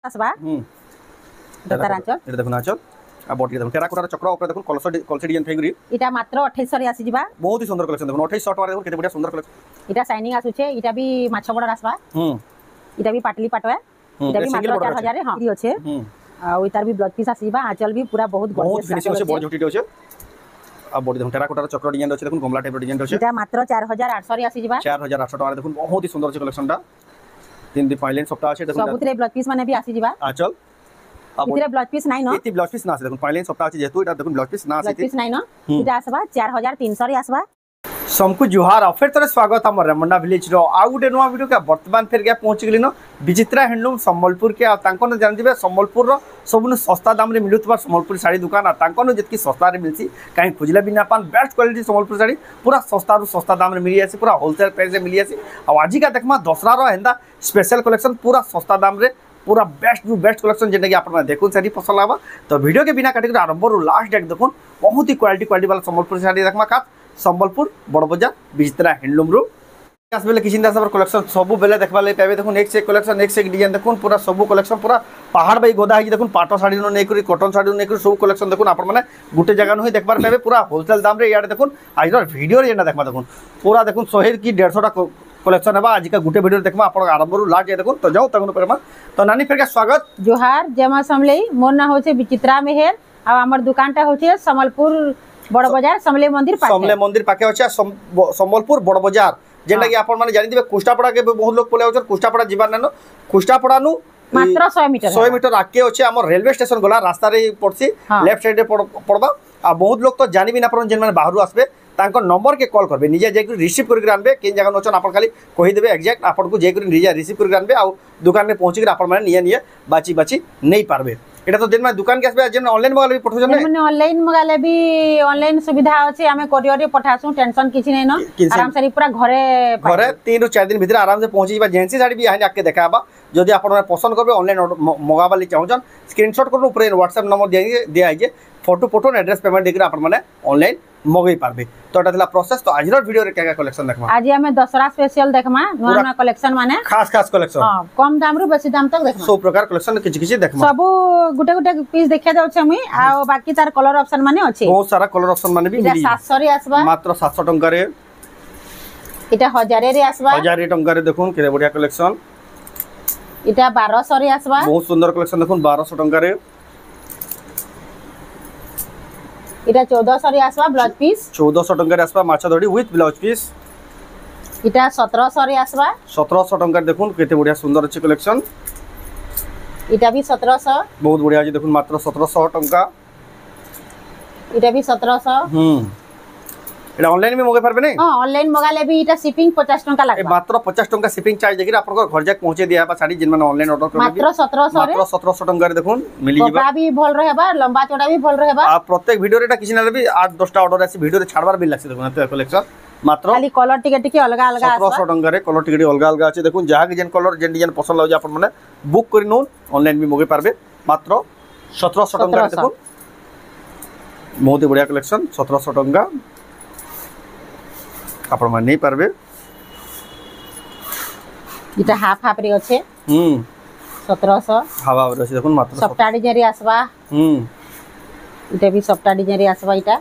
आसबा दतार आंचल एटा देखुन आंचल आ बॉडी देखुन टेराकोटा चक्र ऊपर देखुन कलसी डिजाइन थैगरी इटा मात्र 2800 रे आसी जिबा बहुत ही सुंदर कलेक्शन देखुन 2800 टका देखुन केते बढ़िया सुंदर कलेक्शन इटा शाइनिंग आसुचे इटा भी माछ बडर आसबा इटा भी पाटली पाटवा इटा भी मात्र 4000 रे हां अछि आ इतार भी ब्लाउज पीस आसी जिबा आंचल भी पूरा बहुत फिनिशिंग अछि बॉडी झुटी अछि आ बॉडी देखुन टेराकोटा चक्र डिजाइन अछि देखुन गमला टाइप डिजाइन अछि इटा मात्र 4800 रे आसी जिबा 4800 टका देखुन बहुत ही सुंदर अछि कलेक्शन टा तीन दी पाइलेन सप्ताह अछि देखुन सबुतरे ब्लाउज पीस माने भी आसी जिबा आंचल इतरे ब्लाउज पीस नाही न एती ब्लाउज पीस ना देखुन पाइलेन सप्ताह अछि जेतु इटा देखुन ब्लाउज पीस ना ब्लाउज पीस नाही न इटा आसबा 4300 रे आसबा समकु जुहार ऑफर तरह स्वागत हमर रमंडा विलेज रो आ गुटे नवा वीडियो का वर्तमान फेर गया पहुंच गेली न विचित्रा हैंडलूम संबलपुर के तांको न जान दिबे संबलपुर रो सबनु सस्ता दाम रे मिलुतबा संबलपुर साड़ी दुकान आ तांको न जतकी सस्ता रे मिलसी काई खुजला बिना पान बेस्ट क्वालिटी संबलपुर साड़ी पूरा सस्ता रो सस्ता दाम रे मिली आसी पूरा होलसेल प्राइस रे मिली आसी आ आजि का देखमा दसरा रो हेंदा स्पेशल कलेक्शन पूरा सस्ता दाम रे पूरा बेस्ट कलेक्शन जेटा कि आपण देखुन साड़ी पसंद आबा तो वीडियो के बिना काटी आरंभ रो लास्ट डेट देखुन बहुत ही क्वालिटी वाला संबलपुर साड़ी देखमा का संबलपुर बड़ बजार विचित्रा हैंडलूम रो आसबेले किछि सब कलेक्शन सब बेले देखबा ले पाबे देखुन एक से एक कलेक्शन एक से एक डिजाइन देखुन पूरा सब कलेक्शन पूरा पहाड़ बाई गोदा है देखुन पाटो साड़ी नो नै करी कॉटन साड़ी नो नै करी सब कलेक्शन देखुन आपण माने गुटे जगह नो ही देखबार पाबे पूरा होलसेल दाम रे याडे देखुन आइर वीडियो रे एना देखबा देखुन पूरा देखुन 100 की 150 टा कलेक्शन हेबा आज का गुटे वीडियो देखबा आपण आरंभ रो लास्ट देखुन तो जाओ तगन परमा तो नानी फेर के स्वागत जोहार जमा समलेई मोर ना होचे विचित्रा मेहर आ हमर दुकान टा होचे संबलपुर बड़ बाजार समले मंदिर पाके अछि संबलपुर बड़ बाजार जेना कि आपण माने जानि दिबे कुष्टापड़ा के बहुत लोग बोले होचर कुष्टापड़ा जीवार नानो कुष्टापड़ा नु मात्र 100 मीटर आके अछि हमर रेलवे स्टेशन गोला रास्ता रे पड़सी लेफ्ट साइड रे पड़बा आ बहुत लोग तो जानि भी ना परन जेन माने बाहरु आसबे तांको नंबर के कॉल करबे निजे जे रिसीव करके आनबे के जगह नोचन आपण खाली कहि देबे एग्जैक्ट आपण को जे कर निजे रिसीव करके आनबे आ दुकान में पहुंची के आपण माने निये बाची नहीं पारबे एटा तो दिन में दुकान के आसबे जेन ऑनलाइन मंगाले भी पठो जने माने ऑनलाइन मंगाले भी ऑनलाइन सुविधा अछि हमें कोरियर रे पठासु टेंशन किछि नै न आराम से पूरा घरे 3 ରୁ 4 दिन भीतर आराम से पहुंची बा जेंसी साड़ी भी आके देखाबा जदि आपण पसंद करबे ऑनलाइन मंगाबा ले चाहउछन स्क्रीनशॉट करू ऊपर व्हाट्सएप नंबर दिया है जे फोटो एड्रेस पेमेंट देकर आपण माने ऑनलाइन मगै पारबे तो एटा थला प्रोसेस तो आज रो वीडियो रे क्या कलेक्शन देखमा आज हमें दसरा स्पेशल देखमा नवा कलेक्शन माने खास कलेक्शन हां कम दाम रो बेसी दाम तक देखमा सब प्रकार कलेक्शन किछि देखमा सब गुटे पीस देखा जाउछ हमें आ बाकी तार कलर ऑप्शन माने अछि बहुत सारा कलर ऑप्शन माने भी मिली 700 रे आसबा मात्र 700 टंका रे इटा 1000 रे आसबा 1000 टंका रे देखुन केरे बढ़िया कलेक्शन इटा 1200 रे आसबा बहुत सुंदर कलेक्शन देखुन 1200 टंका रे इटा 1400 रे आसबा ब्लाउज पीस 1400 टंका रे आसबा माछा धड़ी विथ ब्लाउज पीस इटा 1700 रे आसबा 1700 टंका देखुन केते बढ़िया सुंदर अछि कलेक्शन इटा भी 1700 बहुत बढ़िया अछि देखुन मात्र 1700 टंका इटा भी 1700 एटा ऑनलाइन में मगे पारबे नै हां ऑनलाइन मगाले भी इटा शिपिंग 50 टंका लागबा मात्र 50 टंका शिपिंग चार्ज देकर आपन घर जाक पहुंचे दिया बा साड़ी जिन माने ऑनलाइन ऑर्डर करबे मात्र 1700 रे मात्र 1700 टंका रे देखुन मिली जिबा कपड़ा भी भल रहबा लंबा चौड़ा भी भल रहबा आ प्रत्येक वीडियो रेटा किछि ना भी 8 10 टा ऑर्डर आसी वीडियो रे छाड़बार भी लागसे देखुन एते कलेक्शन मात्र खाली कलर टिके अलगा अलगा 1700 टंका रे कलर टिके अलगा अलगा अछि देखुन जहा कि जेन कलर जेन डिजाइन पसंद लाउ जे आपन माने बुक करि नोन ऑनलाइन भी मगे पारबे मात्र 1700 टंका देखुन बहुत ही बढ़िया कलेक्शन 1700 टंका आपण माने नहीं पारबे इटा हाफ रे अछि 1700 हावा रे अछि देखुन मात्र सप्ता डिजाइन रे आसबा इटा भी सप्ता डिजाइन रे आसबा इटा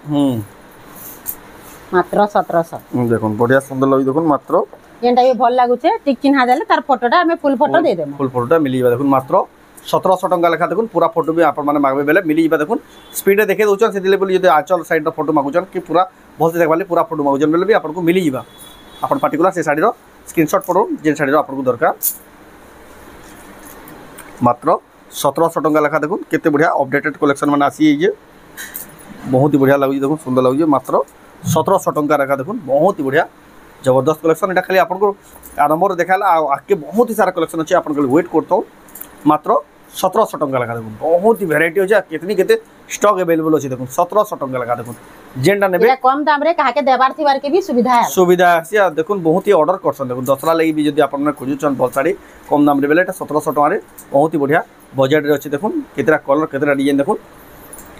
मात्र 1700 देखुन बढ़िया सुंदर लगी देखुन मात्र जेंटा भी भल लागु छे टिक चिन्हा देले तार फोटोटा हमें फुल फोटो दे देम फुल फोटोटा मिली बा देखुन मात्र 1700 टंका लेखा देखुन पूरा फोटो भी आपण माने मागबे बेले मिली बा देखुन स्पीड रे देखे दोचन सेदिले बोली जदि आचल साइड रो फोटो मागुचन कि पूरा बहुत से देखबाले पूरा फोटो मागुचन बेले भी आपण को मिली जिबा आपण पर्टिकुलर से साड़ी रो स्क्रीनशॉट पड़ो जेन साड़ी रो आपण को दरकार मात्र 1700 टंका लेखा देखुन केते बढ़िया अपडेटेड कलेक्शन माने आसी जे बहुत ही बढ़िया लागु देखुन सुंदर लागु मात्र 1700 टंका लेखा देखुन बहुत ही बढ़िया जबरदस्त कलेक्शन एटा खाली आपण को आरंभ रे देखाला आके बहुत ही सारा कलेक्शन अछि आपण के वेट करतो मात्र 1700 टंका लगा देखुन बहुत ही वैरायटी हो जा कितनी केते स्टॉक अवेलेबल अछि देखुन 1700 टंका लगा देखुन जेंडा नेबे एटा कम दाम रे काहे के देबार थिबार के भी सुविधा है देखुन बहुत ही ऑर्डर करसन देखुन दसरा लागि भी जदी आपन खोजुचन बल साड़ी कम दाम रे बेले एटा 1700 टका रे बहुत ही बढ़िया बजट रे अछि देखुन केतरा कलर केतरा डिजाइन देखुन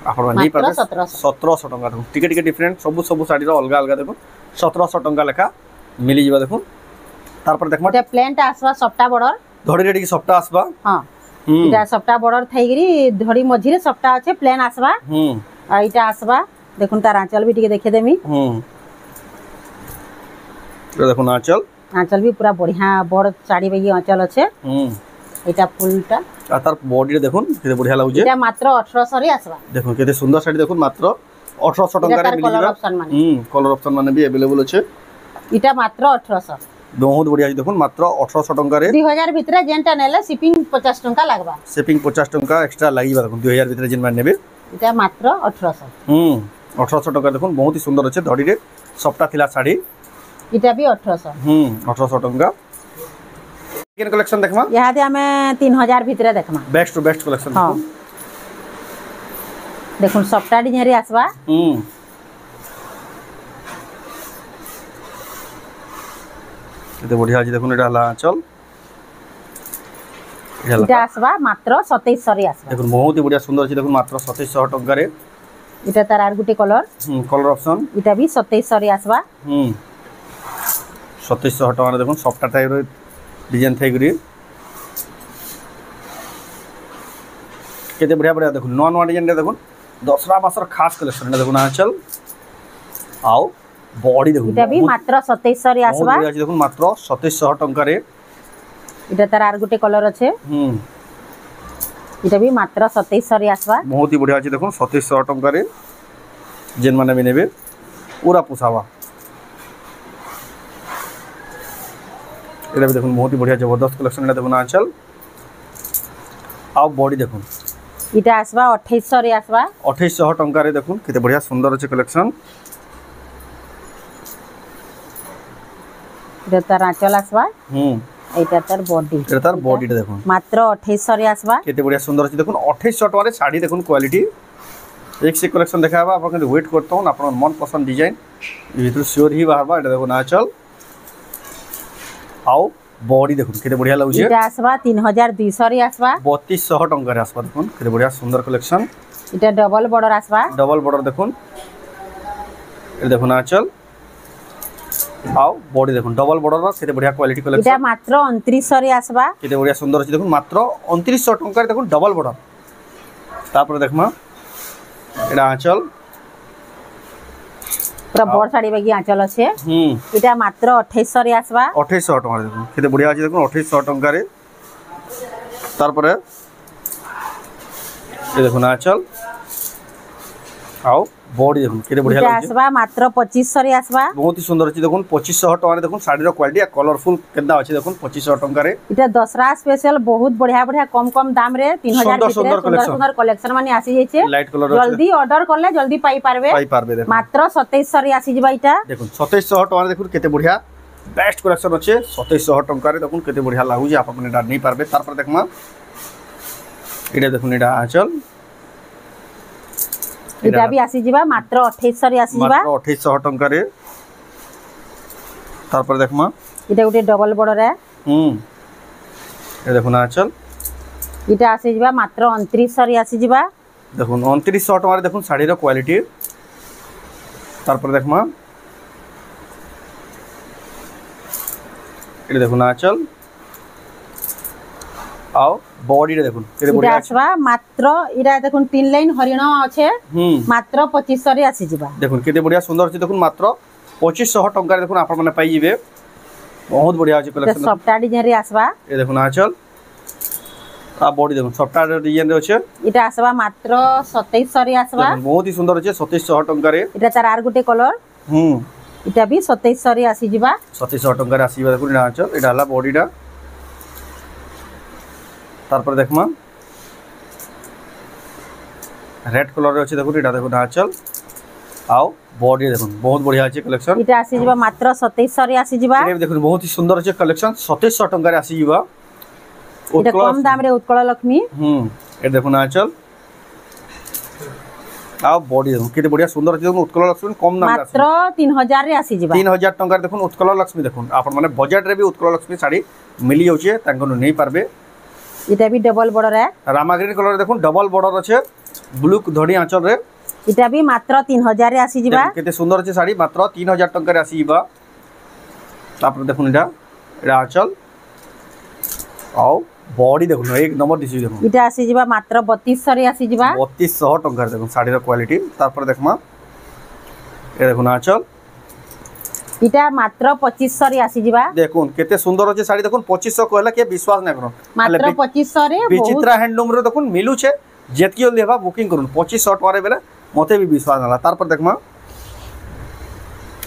आपन नहीं पाबे 1700 टका देखुन टिके डिफरेंट सब साड़ी रो अलग अलग देखुन 1700 टका लेखा मिली जिबा देखुन तार पर देखमा एटा प्लेन ता आसबा सप्ता बॉर्डर धड़ी रेडी की सप्ता आसबा हां इटा सबटा बॉर्डर थाइगिरी धड़ी मझी रे सबटा আছে प्लेन आसबा आ इटा आसबा देखुन तार आंचल भी टिके देखे देमी ये देखुन आंचल भी पूरा बढ़िया बड़ साड़ी बेगी आंचल আছে इटा फुलटा आ तार बॉडी रे देखुन केते बढ़िया लागु जे इटा मात्र 1800 रे आसबा देखुन केते सुंदर साड़ी देखुन मात्र 1800 टका रे मिल कलर ऑप्शन माने भी अवेलेबल আছে इटा मात्र 1800 बहुत बढ़िया देखुन मात्र 1800 टका रे 2000 भितरे जेंटा नेले शिपिंग 50 टका लागबा शिपिंग 50 टका एक्स्ट्रा लागिबा देखुन 2000 भितरे जेन माने नेबे इटा मात्र 1800 1800 टका देखुन बहुत ही सुंदर আছে धड़ी रे सबटा थिला साड़ी इटा भी 1800 1800 टका केन कलेक्शन देखमा यहा दे हमें 3000 भितरे देखमा बेस्ट टू बेस्ट कलेक्शन हां देखुन सबटा डिजाइन रे आसबा एते बढ़िया अछि देखुन एटा हला चल इटा आसबा मात्र 2700 रे आसबा देखुन बहुत ही बढ़िया सुंदर अछि देखुन मात्र 2700 टका रे इटा तार are Gute colour colour option इटा भी 2700 रे आसबा 2700 टका रे देखुन सॉफ्ट टाइप रे डिजाइन थाइगरी केते बढ़िया बढ़िया देखुन नॉन नॉन डिजाइन रे देखुन दसरा मासर खास कलेक्शन रे देखुन आंचल आओ बॉडी देखुन इटा भी मात्र 2700 रे आसबा बहुत देखुन मात्र 2700 टका रे इटा तार आर गुटे कलर আছে इटा भी मात्र 2700 रे आसबा बहुत ही बढ़िया अछि देखुन 2700 टका रे जेन माने भी नेबे पूरा पुसावा एटा भी देखुन बहुत ही बढ़िया जबरदस्त कलेक्शन एटा देखुन आंचल आओ बॉडी देखुन इटा आसबा 2800 रे आसबा 2800 टका रे देखुन केते बढ़िया सुंदर अछि कलेक्शन इटा तार आंचल आसबा एटा तार बॉडी एटा तार बॉडी देखुन मात्र 2800 रे आसबा केते बढ़िया सुंदर अछि देखुन 2800 टका रे साड़ी देखुन क्वालिटी एक से कलेक्शन देखाबा आपन के वेट करतो आपन मन पसंद डिजाइन भीतर श्योर ही बाहरबा एटा देखुन आंचल आओ बॉडी देखुन केते बढ़िया लागु छै इटा आसबा 3200 रे आसबा 3200 टका रे आसबा देखुन केते बढ़िया सुंदर कलेक्शन इटा डबल बॉर्डर आसबा डबल बॉर्डर देखुन ए देखुन आंचल आओ बॉडी देखुन डबल बॉर्डर केते बढ़िया क्वालिटी कलेक्शन इटा मात्र 2900 रे आसबा केते बढ़िया सुंदर अछि देखुन मात्र 2900 टका रे देखुन डबल बॉर्डर तापर देखमा एडा आंचल पूरा बड़ साड़ी बेगी आंचल আছে इटा मात्र 2800 रे आसबा 2800 टका देखुन केते बढ़िया अछि देखुन 2800 टका रे तारपर ए देखुन आंचल आओ बॉडी देखुन केते बढ़िया इटा आसबा मात्र 2500 रे आसबा बहुत ही सुंदर अछि देखुन 2500 टका रे देखुन साड़ी रो क्वालिटी आ कलरफुल केदा अछि देखुन 2500 टका रे इटा दसरा स्पेशल बहुत बढ़िया बढ़िया कम कम दाम रे 3000 भितरे सुंदर सुंदर कलेक्शन माने आसी जाइछे लाइट कलर जल्दी ऑर्डर करले जल्दी पाई पारबे देखुन मात्र 2700 रे आसी जबा इटा देखुन 2700 टका रे देखुन केते बढ़िया बेस्ट कलेक्शन अछि 2700 टका रे देखुन केते बढ़िया लागु जे आपन एटा नै पारबे तार पर देखमा एटा देखुन एटा आंचल इटा भी आसी जबा मात्र 2800 रे आसी जबा मात्र 2800 टका रे तार पर देखमा इटा गुटे डबल बॉर्डर है ए देखुन आंचल इटा आसी जबा मात्र 2900 रे आसी जबा देखुन 2900 टका रे देखुन साड़ी रो क्वालिटी तार पर देखमा ए देखुन आंचल आओ बॉडी रे देखुन केते बढ़िया इटा आसबा मात्र इरा देखुन 3 लाइन हरिण আছে मात्र 2500 रे आसी जबा देखुन केते बढ़िया सुंदर अछि देखुन मात्र 2500 टका रे देखुन आपन माने पाई जिवे बहुत बढ़िया अछि कलेक्शन सबटा डिजाइन रे आसबा ए देखुन आंचल आ बॉडी देखुन सबटा डिजाइन रे अछि इटा आसबा मात्र 2700 रे आसबा बहुत ही सुंदर अछि 2700 टका रे इटा तार आर गुटे कलर इटा भी 2700 रे आसी जबा 2700 टका रे आसीबा देखुन आंचल एटा हला बॉडीटा तार पर देखमा रेड कलर रे अछि देखुन एटा देखुन आंचल आओ बॉडी देखुन बहुत बढ़िया अछि कलेक्शन इटा आसी जबा मात्र 2700 रे आसी जबा ए देखुन बहुत ही सुंदर अछि कलेक्शन 2700 टका रे आसी जबा इटा कम दाम रे उत्कल लक्ष्मी ए देखुन आंचल आओ बॉडी देखुन केते बढ़िया सुंदर अछि देखुन उत्कल लक्ष्मी कम दाम रे मात्र 3000 रे आसी जबा 3000 टका देखुन उत्कल लक्ष्मी देखुन आपन माने बजट रे भी उत्कल लक्ष्मी साड़ी मिली जाउछे तांको नै पारबे इटा भी डबल बॉर्डर है रामा ग्रीन कलर देखुन डबल बॉर्डर अछि ब्लू धड़ी आंचल रे इटा भी मात्र 3000 रे आसी जबा केते सुंदर अछि साड़ी मात्र 3000 टका रे आसी जबा तापर देखुन एटा आंचल आओ बॉडी देखो एक नंबर दिसि देखो इटा आसी जिबा मात्र 3200 रे आसी जिबा 3200 टंका देखो साड़ी रो क्वालिटी तापर देखमा ए देखो आंचल इटा मात्र 2500 रे आसी जिबा देखुन केते सुंदर अछि साड़ी देखुन 2500 कहला के विश्वास नै करो मात्र 2500 रे विचित्रा हैंडलूम रे देखुन मिलु छे जेतकी लेबा बुकिंग करूँ 2500 टका रे बेले मते भी विश्वास नाला तार पर देखमा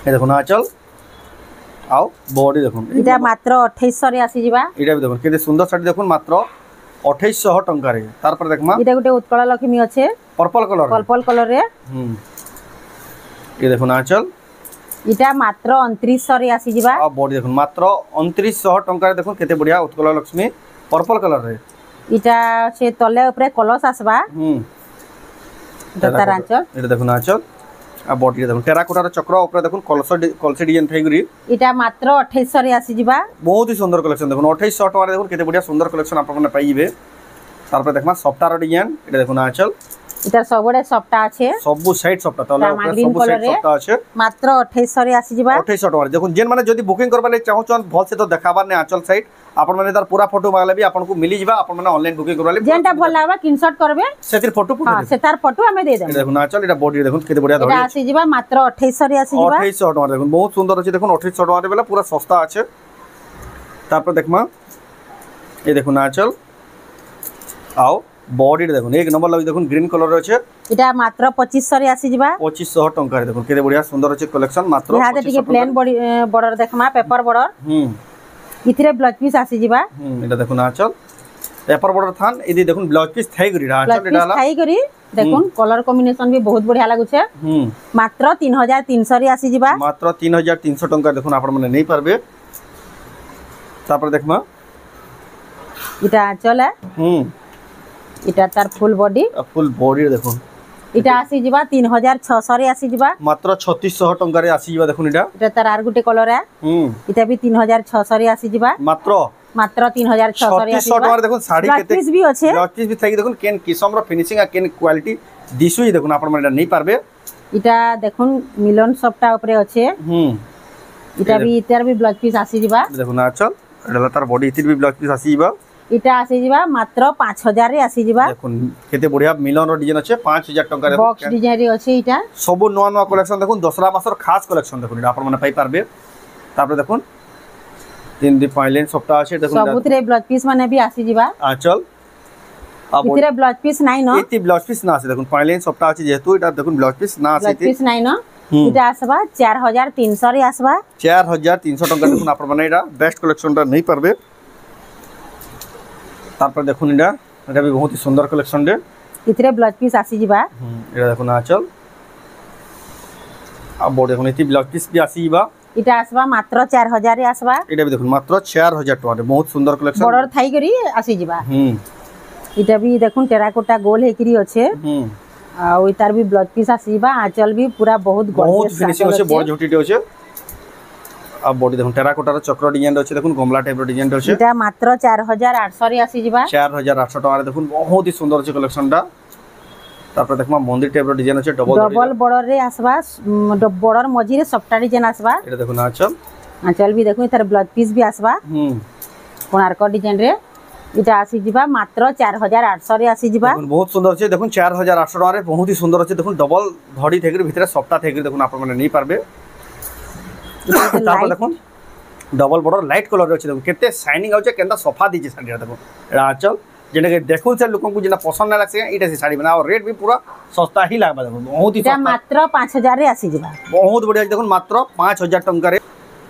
ए देखो आंचल आओ बॉडी देखो इटा मात्र 2800 रे आसी जिबा इटा भी देखो केते सुंदर साड़ी देखो मात्र 2800 टका रे तार पर देखमा इटा गुटे उत्कल लक्ष्मी अछि पर्पल कलर रे ये देखो आंचल इटा मात्र 2900 रे आसी जिबा आ बॉडी देखो मात्र 2900 टका रे देखो केते बढ़िया उत्कल लक्ष्मी पर्पल कलर रे इटा से तले ऊपर कलश आसबा दत्ता आंचल इटा देखो आंचल आ बॉडी देखो टेराकोटा रे चक्र ऊपर देखो कलसी डिजाइन थाई गुरी इटा मात्र 2800 रे आसी जिबा बहुत ही सुंदर कलेक्शन देखो 2800 टका रे देखो केते बढ़िया सुंदर कलेक्शन आप माने पाइबे तार पर देखमा सफ्टार डिजाइन इटा देखो आंचल इटा सबडे सफ्टा আছে सब साइड सफ्टा तले ऊपर सब साइड सफ्टा আছে मात्र 2800 रे आसी जिबा 2800 टका देखो जेन माने जदी बुकिंग करबा ले चाहो छन भल से तो देखाबार ने आंचल साइड आपन माने तार पूरा फोटो मागले भी आपन को मिली जिबा आपन माने ऑनलाइन बुकिंग करबा ले जेनटा भल लागबा स्क्रीनशॉट करबे सेतिर फोटो हां से तार फोटो हमें दे देम देखो आंचल एटा बॉडी देखो केते बढ़िया धरि इटा आसी जिबा मात्र 2800 रे आसी जिबा 2800 टका देखो बहुत सुंदर अछि देखो 2800 टका रे बेला पूरा सस्ता আছে तार पर देखमा ए देखो आंचल आओ बॉडी देखो एक नंबर लग देखो ग्रीन कलर अछि इटा मात्र 2500 रे आसी जिबा 2500 टका देखो केते बढ़िया सुंदर अछि कलेक्शन मात्र यहां टिके प्लेन बॉडी बॉर्डर देखमा पेपर बॉर्डर इथिरे ब्लाउज पीस आसी जिबा एटा देखो आंचल पेपर बॉर्डर थान इदी देखो ब्लाउज पीस थाई गरी आंचल एटा ला थाई गरी देखो कलर कॉम्बिनेशन भी बहुत बढ़िया लागु छे मात्र 3300 रे आसी जिबा मात्र 3300 टका देखो आपण माने नहीं पारबे तापर देखमा इटा आंचल है इटा तार फुल बॉडी देखो इटा आसी जिबा 3600 रे आसी जिबा मात्र 3600 टका रे आसी जिबा देखो इटा तार आर गुटे कलर है इटा भी 3600 रे आसी जिबा मात्र 3600 रे आसी जिबा देखो साड़ी केते पीस भी अछि ब्लाउज पीस भी थाई देखो केन किसम रो फिनिशिंग आ केन क्वालिटी दिसु देखो आपण माने नहीं पारबे इटा देखो मिलन सफ्टा ऊपर अछि इटा भी इतार भी ब्लाउज पीस आसी जिबा देखो ना चल एडला तार बॉडी इतिर भी ब्लाउज पीस आसी जिबा इटा आसी जिबा मात्र 5000 रे आसी जिबा देखो केते बढ़िया मिलन रो डिजाइन अछि 5000 टका रे बॉक्स डिजाइन रे अछि इटा सब नवा नवा कलेक्शन देखो दसरा मासर खास कलेक्शन देखो आपण माने पाई पारबे तापर देखो तीन दी फाइलेन सप्ताह अछि देखो सबुतरे ब्लाउज पीस माने भी आसी जिबा आंचल इतरे ब्लाउज पीस नाही न इति ब्लाउज पीस ना आसी देखो फाइलेन सप्ताह अछि जेतु इटा देखो ब्लाउज पीस ना आसी ब्लाउज पीस नाही न इटा आसबा 4300 रे आसबा 4300 टका देखो आपण माने इटा बेस्ट कलेक्शन ता नहीं पारबे तापर देखो इटा भी बहुत ही सुंदर कलेक्शन दे इतरे ब्लाउज पीस आसी जिबा एटा देखो ना आंचल अब बोर्ड देखो इति ब्लाउज पीस भी आसी जिबा इटा आसबा मात्र 4000 रे आसबा इटा भी देखो मात्र 4000 टका रे बहुत सुंदर कलेक्शन बॉर्डर थाई करी आसी जिबा इटा भी देखो टेराकोटा गोल हेकरी अछि आ इतार भी ब्लाउज पीस आसी जिबा आंचल भी पूरा बहुत गॉर्जियस फिनिशिंग अछि बड़ झोटी अछि अब बॉडी देखो टेराकोटा रो चक्र डिजाइन अछि देखो गमला टाइप रो डिजाइन अछि इटा मात्र 4800 रे आसी जिबा 4800 टका रे देखो बहुत ही सुंदर अछि कलेक्शन दा तापर देखमा मंदिर टाइप रो डिजाइन अछि डबल बॉर्डर रे आसबा बॉर्डर मझी रे सफ्टा डिजाइन आसबा एटा देखो ना आंचल भी देखो इतार ब्लाउज पीस भी आसबा कोणार्क डिजाइन रे इटा आसी जिबा मात्र 4800 रे आसी जिबा बहुत सुंदर अछि देखो 4800 टका रे बहुत ही सुंदर अछि देखो डबल धड़ी थेकरी भितरे सफ्टा थेकरी देखो आपण माने नहीं पारबे तापर देखो डबल बॉर्डर लाइट कलर अछि देखो केते शाइनिंग आउछ केंदा सफा दीजे साड़ी देखो एटा आंचल जेने के देखु से लोगन को जेना पसंद ना लागसे इटा से साड़ी बना और रेट भी पूरा सस्ता ही लागबा देखो बहुत ही सस्ता मात्र 5000 रे आसी जिबा बहुत बढ़िया देखो मात्र 5000 टका रे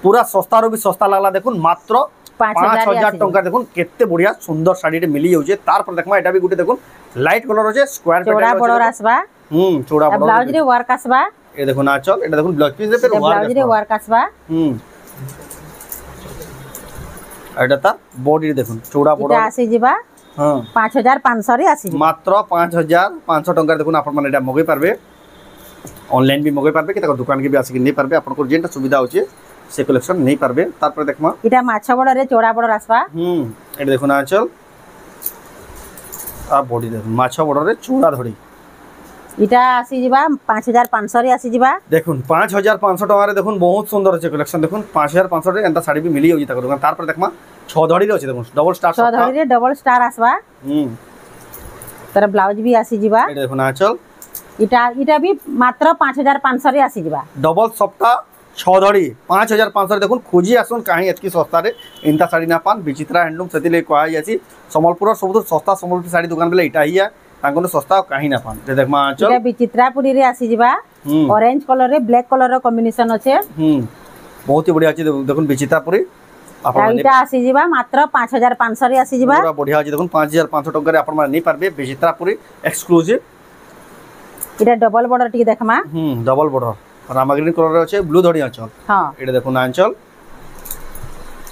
पूरा सस्ता रो भी सस्ता लागला देखो मात्र 5000 टका देखो केते बढ़िया सुंदर साड़ी रे मिली जाउछे तार पर देखमा एटा भी गुटे देखो लाइट कलर होचे स्क्वायर पैटर्न चौड़ा बॉर्डर आसबा चौड़ा बॉर्डर ब्लाउज रे वर्क आसबा ए देखो ना चल एटा देखो ब्लाउज पीस रे फिर ब्लाउज रे वर्क आसबा एटा ता बॉडी देखो चौड़ा बॉर्डर इटा आसी जिबा हां 5500 रे आसी मात्र 5500 टका देखो आपण माने एटा मगै पारबे ऑनलाइन भी मगै पारबे कि तक दुकान के भी आसी नहीं पारबे आपण को जेंटा सुविधा होचे से कलेक्शन नहीं पारबे तार पर देखमा इटा माछा बॉर्डर रे चौड़ा बॉर्डर आसबा एटा देखो ना चल आ बॉडी देखो माछा बॉर्डर रे चौड़ा धड़ी इटा आसी जिबा 5500 रे आसी जिबा देखुन 5500 टका रे देखुन बहुत सुंदर अछि कलेक्शन देखुन 5500 रे एंता साड़ी भी मिली होई तक दुकान तार पर देखमा 6 धड़ी रे अछि देखुन डबल स्टार 6 धड़ी रे डबल स्टार आसबा तार ब्लाउज भी आसी जिबा ए देखुन आंचल इटा भी मात्र 5500 रे आसी जिबा डबल सप्ता 6 धड़ी 5500 रे देखुन खोजी आसन काहे एतकी सस्ता रे एंता साड़ी ना पान विचित्रा हैंडलूम सेतिले कहै अछि संबलपुर सबुत सस्ता संबलपुर साड़ी दुकान बेले इटा हिया तांको सस्ता काहे ना पान ते देखमा आंचल इटा विचित्रापुरी रे आसी जिबा ऑरेंज कलर रे ब्लैक कलर रो कॉम्बिनेशन अछि बहुत ही बढ़िया अछि देखुन विचित्रापुरी आपण इटा आसी जिबा मात्र 5500 रे आसी जिबा पूरा बढ़िया अछि देखुन 5500 टका रे आपण माने नै पारबे विचित्रापुरी एक्सक्लूसिव इटा डबल बॉर्डर टी देखमा डबल बॉर्डर रामा ग्रीन कलर रे अछि ब्लू धड़ी आंचल हां एटा देखुन आंचल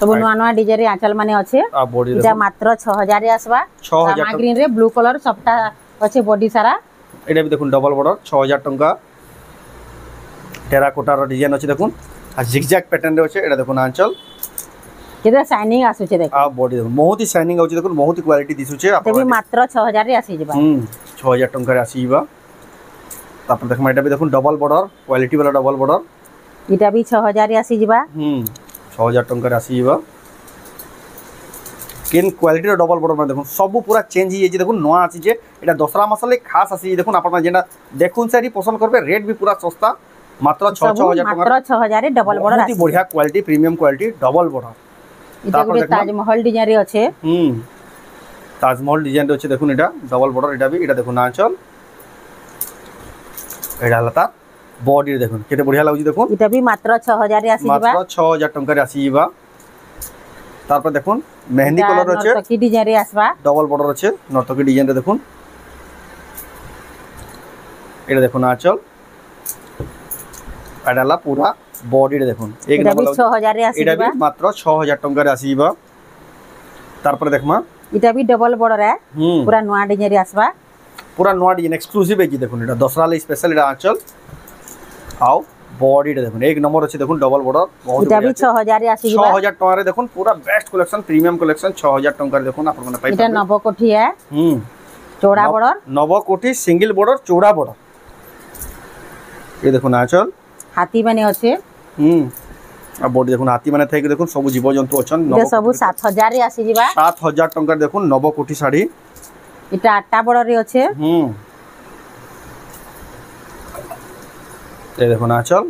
सब नुआ नुआ डिजाइन रे आंचल माने अछि इटा मात्र 6000 रे आसबा 6000 रामा ग्रीन रे ब्लू कलर सबटा अछि बॉडी सारा एटा भी देखुन डबल बॉर्डर 6000 टका टेराकोटा रो डिजाइन अछि देखुन आ जिगजैग पैटर्न रे अछि एटा देखुन आंचल केते शाइनिंग आसु छे देखो आ बॉडी देखुन बहुत ही शाइनिंग आउछ देखुन बहुत ही क्वालिटी दिसु छे ते भी मात्र 6000 रे आसी जिबा 6000 टका रे आसी जिबा तापर देखमा एटा भी देखुन डबल बॉर्डर क्वालिटी वाला डबल बॉर्डर इटा भी 6000 रे आसी जिबा 6000 टका रे आसी जिबा किन क्वालिटी रो डबल बॉर्डर में देखुन सब पूरा चेंज ही जे देखुन नवा आसी जे एटा दसरा मसले खास आसी देखुन आपण जेना देखुन सारी पसंद करबे रेट भी पूरा सस्ता मात्र 6000 टका मात्र 6000 रे डबल बॉर्डर आसी बढ़िया quality premium quality double border इटा गुटे ताजमहल डिजाइन रे अछि ताजमहल डिजाइन रे अछि देखुन एटा डबल बॉर्डर एटा भी एटा देखुन आंचल एटा लता बॉडी रे देखुन केते बढ़िया लागु देखुन इटा भी मात्र 6000 रे आसी जिबा मात्र 6000 टका रे आसी जिबा तार पर देखुन मेहंदी कलर अछि नर्तकी डिजाइन रे आसबा डबल बॉर्डर अछि नर्तकी डिजाइन रे देखुन एटा देखुन आंचल एडाला पूरा बॉडी रे देखुन एक नंबर 6000 रे आसी जिबा एटा भी मात्र 6000 टका रे आसी जिबा तार पर देखमा इटा भी डबल बॉर्डर है पूरा नवा डिजाइन रे आसबा पूरा नवा डिजाइन एक्सक्लूसिव है जी देखुन एटा दसरा ले स्पेशल एटा आंचल आओ बॉडी रे देखुन एक नंबर अछि देखुन डबल बॉर्डर बहुत इटा भी 6000 रे आसी जिबा 6000 टका रे देखुन पूरा बेस्ट कलेक्शन प्रीमियम कलेक्शन 6000 टका रे देखुन आपण माने पाइ इटा नव कोठी है चौड़ा बॉर्डर नव कोठी सिंगल बॉर्डर चौड़ा बॉर्डर ये देखुन आंचल हाथी माने अछि आ बॉडी देखुन हाथी माने थाइ के देखुन सब जीव जंतु अछन ये सब 7000 रे आसी जिबा 7000 टका देखुन नव कोठी साड़ी इटा आटा बॉर्डर रे अछि ये देखुन आंचल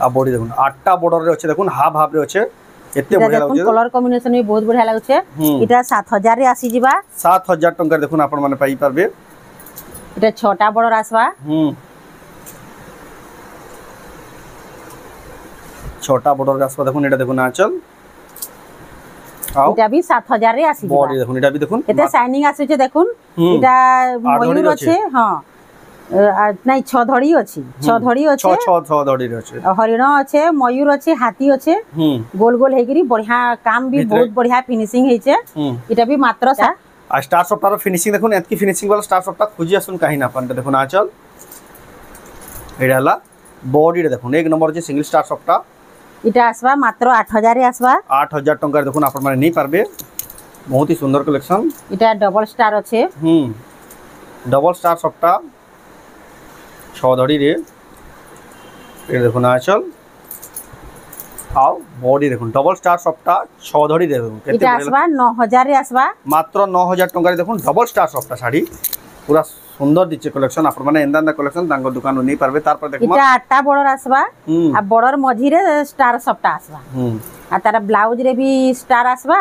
आ बॉडी देखुन आटा बॉर्डर रे अछि देखुन हाफ हाफ रे अछि एते बढ़िया लागु देखुन कलर कॉम्बिनेशन भी बहुत बढ़िया लागु छे इटा 7000 रे आसी जिबा 7000 टका देखुन आपण माने पाई परबे इटा छोटा बॉर्डर आसबा छोटा बॉर्डर रे आसबा देखुन एटा देखुन आंचल इटा भी 7000 रे आसी बॉडी देखुन एटा भी देखुन केते शाइनिंग आसे छे देखुन इटा मयूर अछि हां नहीं 6 धड़ी अछि 6 धड़ी अछि 6 धड़ी रे अछि हरिण अछि मयूर अछि हाथी अछि गोल गोल हेगिरी बढ़िया काम भी बहुत बढ़िया फिनिशिंग हे छे इटा भी मात्र आ स्टार सफ्टार फिनिशिंग देखुन एतकी फिनिशिंग वाला स्टार सफ्टार खोजी आसुन काहे ना अपन देखुन आंचल एडाला बॉडी रे देखुन एक नंबर जे सिंगल स्टार सफ्टार इटा आसबा मात्र 8000 रे आसबा 8000 टका देखुन आपण माने नै पारबे बहुत ही सुंदर कलेक्शन इटा डबल स्टार अछि डबल स्टार सफ्टार 6 धड़ी रे ये देखुन आंचल आओ बॉडी देखुन डबल स्टार सफ्टार 6 धड़ी रे केते इटा आसबा 9000 रे आसबा मात्र 9000 टका रे देखुन डबल स्टार सफ्टार साड़ी पूरा सुंदर दिचे कलेक्शन आपण माने एंदा कलेक्शन तांको दुकान नै पारबे तार पर देखमा इटा आटा बॉर्डर आसबा आ बॉर्डर मझी रे स्टार सफ्टार आसबा आ तारा ब्लाउज रे भी स्टार आसबा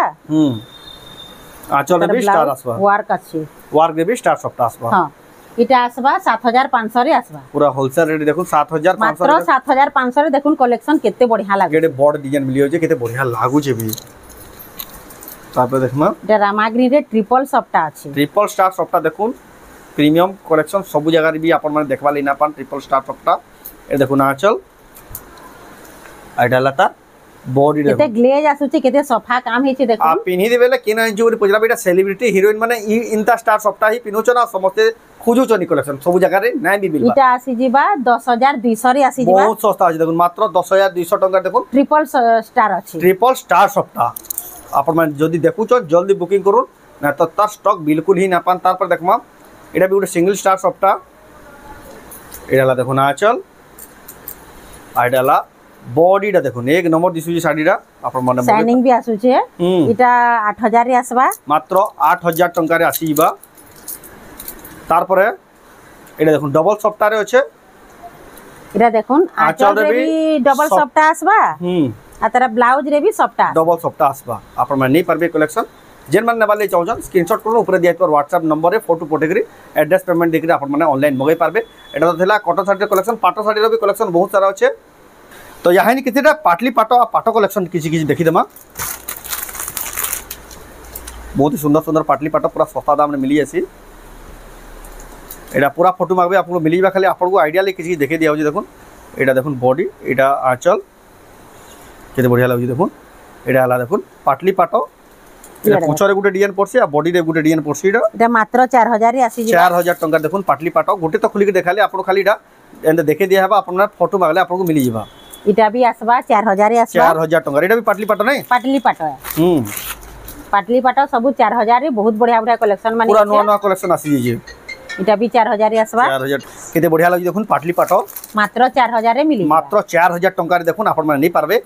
आंचल रे भी स्टार आसबा वर्क रे भी स्टार सफ्टार आसबा हां इटा आसबा 7500 रे आसबा पूरा होलसेल रेट देखुन 7500 मात्र 7500 रे देखुन कलेक्शन केते बढ़िया लागो केते बॉर्ड डिजाइन मिलियो जे केते बढ़िया लागु जे भी तापर देखमा इटा रामाग्री रे ट्रिपल सफ्टार अछि ट्रिपल स्टार सफ्टार देखुन प्रीमियम कलेक्शन सब जगह रे भी आपण माने देखबा लेना पान ट्रिपल स्टार सफ्टार ए देखुन आंचल आइडा लता बॉडी केते ग्लेज आसुची केते सफा काम हेची देखो आ पिन्ही देबेले केना जो पजरा बेटा सेलिब्रिटी हीरोइन माने इनता स्टार सफ्टार ही पिनोचन आ समस्त खोजो चनी कलेक्शन सब जगह रे नै भी मिलबा इटा आसी जिबा 10200 रे आसी जिबा बहुत सस्ता अछि देखुन मात्र 10200 टका देखुन ट्रिपल स्टार अछि ट्रिपल स्टार सफ्टार आपण माने जदी देखु छ जल्दी बुकिंग करू ना तो तार स्टॉक बिल्कुल ही ना पान तार पर देखमा एटा भी उडे सिंगल स्टार सफ्टार एडाला देखो आंचल आइडाला बॉडीटा देखो एक नंबर दिसुची साडीटा आपण माने शाइनिंग भी आसुचे इटा 8000 रे आसबा मात्र 8000 टंका रे आसीबा तार परे एडा देखो डबल सफ्टा रे अछि इरा देखुन आंचल रे भी डबल सफ्टा आसबा आ तारा ब्लाउज रे भी सफ्टा डबल सफ्टा आसबा आपण माने नै परबे कलेक्शन जेन मन नेबाले चाहछन स्क्रीनशॉट करू ऊपर दिया पर व्हाट्सएप नंबर रे फोटो पठेकरी एड्रेस पेमेंट देकरी आपण माने ऑनलाइन मगै पारबे एटा तो थिला कॉटन साड़ी कलेक्शन पाटो साड़ी रो भी कलेक्शन बहुत सारा अछि तो यहाँ कितना पाटली पाटो आ पाटो कलेक्शन किसी किसी देखी देमा बहुत ही सुंदर सुंदर पाटली पाटो पूरा सस्ता दाम में मिली आसी एटा पूरा फोटो मागबे आपको मिलीबा खाली आपको आइडिया ले किसी देखे दिया देखुन एटा देखुन बॉडी एटा आंचल केते बढ़िया लागु देखुन एटा हला देखुन पाटली पाटो एटा पुछरे गुटे डिजाइन पड़सी आ बॉडी रे गुटे डिजाइन पड़सी एटा मात्र 4000 रे आसी 4000 टंका देखुन पाटली पाटो गुटे तो खुली के देखाले आपको खाली एटा एंड देखे दिया हबा आपन फोटो मागले आपको मिली जिबा इटा भी आसबा 4000 रे आसबा 4000 टंका एटा भी पाटली पाटो नै पाटली पाटो है पाटली पाटो सब 4000 रे बहुत बढ़िया बढ़िया कलेक्शन माने पूरा नवा नवा कलेक्शन आसी जे इटा भी 4000 रे आसबा 4000 केते बढ़िया लागि देखुन पाटली पाटो मात्र 4000 रे मिली मात्र 4000 टंका रे देखुन आपण माने नै पारबे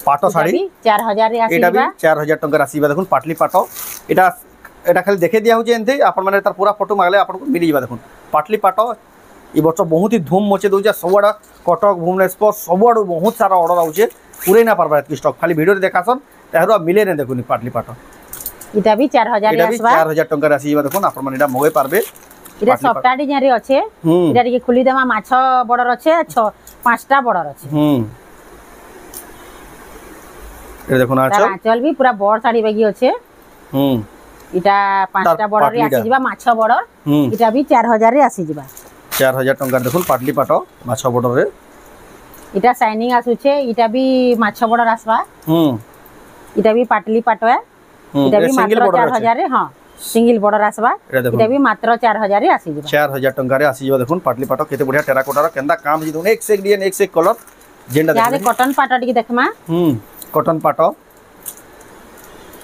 पाटो साड़ी 4000 रे आसी एटा भी 4000 टंका आसीबा देखुन पाटली पाटो एटा एटा खाली देखे दिया हो जे एंते आपण माने तार पूरा फोटो मागले आपन मिली जिबा देखुन पाटली पाटो ई वर्ष बहुत ही धूम मचे दउजा सबडा कटक भुवनेश्वर सबडा बहुत सारा ऑर्डर आउचे पूरे ना पारबा एत स्टॉक खाली वीडियो देखासन ताहरो मिले ने देखुनी पाटली पाटो इटा भी 4000 रे आसबा 4000 टंका आसीबा देखुन आपण माने एटा मगै पारबे इटा सफ्टा डिजाइन रे अच्छे इटा टिके खुली देमा माछ बडर अच्छे 5टा बडर अच्छे ए देखुन आंचल भी पूरा बड़ साड़ी बेगी अच्छे इटा 5टा बडर रे आसी जिबा माछ बडर इटा भी 4000 रे आसी जिबा 4000 टंका देखुन पाटली पाटो माछ बडर रे इटा शाइनिंग आसुचे इटा भी माछ बडर आसबा इटा भी पाटली पाटो है इटा भी मात्र 4000 रे हां सिंगल बॉर्डर आसबा इटा भी मात्र 4000 रे आसी जिबा 4000 टंका रे आसी जिबा देखुन पाटली पाटो केते बढ़िया टेराकोटा रो केंदा काम जिदुन एक से एक डिजाइन एक से एक कलर जेंडा यारे कॉटन पाटो टिके देखमा कॉटन पाटो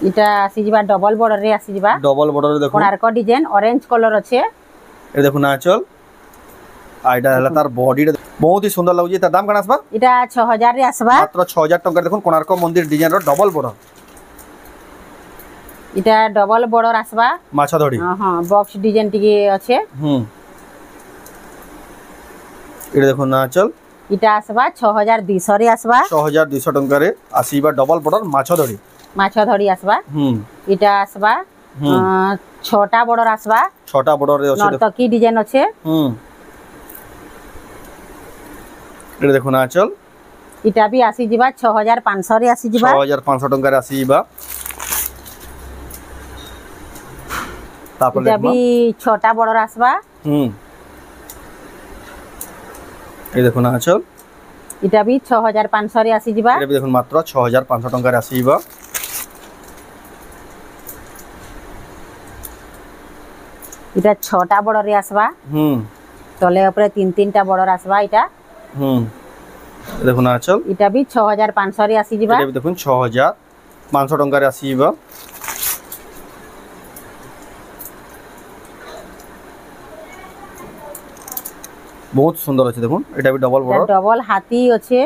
इटा आसी जिबा डबल बॉर्डर रे आसी जिबा डबल बॉर्डर रे देखो कोणार्क डिजाइन ऑरेंज कलर अच्छे ए देखुन आंचल आइडा हला तार बॉडी बहुत ही सुंदर लागु जे तार दाम कना आसबा इटा 6000 रे आसबा मात्र 6000 टंका देखुन कोणार्क मंदिर डिजाइन रो डबल बॉर्डर इटा डबल बॉर्डर आसबा माछा धड़ी हां बॉक्स डिजाइन टिके अच्छे इडे देखुन आंचल इटा आसबा 6200 रे आसबा 6200 टंका रे आसीबा डबल बॉर्डर माछा धड़ी आसबा इटा आसबा 6टा बॉर्डर आसबा 6टा बॉर्डर रे अछि नर्तकी डिजाइन अच्छे इडे देखुन आंचल इटा भी आसी जिबा 6500 रे आसी जिबा 6500 टंका रे आसी जिबा तापर इटा भी 6टा बॉर्डर आसबा ए देखुन आंचल इटा भी 6500 रे आसी जिबा ए भी देखुन मात्र 6500 टंका रे आसी जिबा इटा 6टा बॉर्डर रे आसबा तले ऊपर 3-3टा बॉर्डर आसबा इटा देखुन आंचल इटा भी 6500 रे आसी जिबा ए भी देखुन 6500 टंका रे आसी जिबा बहुत सुंदर अछि देखुन एटा भी डबल बॉर्डर डबल हाथी अच्छे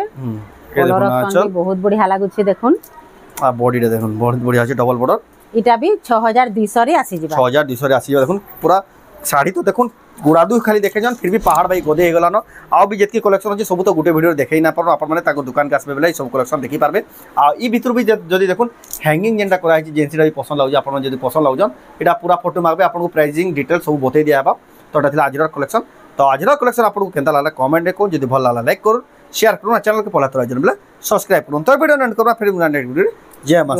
कलर ऑप्शन बहुत बढ़िया लागु छे देखुन आ बॉडी रे देखुन बहुत बढ़िया अछि डबल बॉर्डर इटा भी 6200 रे आसी जिबा 6200 रे आसी जिबा देखुन पूरा साड़ी तो देखुन गुड़ादु खाली देखे जन फिर भी पहाड़ भाई गोदे हेगला न आ भी जेतकी कलेक्शन अछि सब तो गुटे वीडियो देखै ना पर अपन माने ताको दुकान के आसबे बेला सब कलेक्शन देखि पारबे आ ई भितर भी जदी देखुन हैंगिंग जेंटा करा है जेंसीटा भी पसंद लागु अपन जदी पसंद लागु जन एटा पूरा फोटो मागबे आपन को प्राइसिंग डिटेल सब बतै दिया बा तो एटा थिला आजर कलेक्शन तो आजर कलेक्शन आपन को केनता लागला कमेंट को जदी भल लागला लाइक करू शेयर करू चैनल के पहला तो जन बेला सब्सक्राइब करू तो वीडियो एंड करबा फिर नेक्स्ट वीडियो जय मां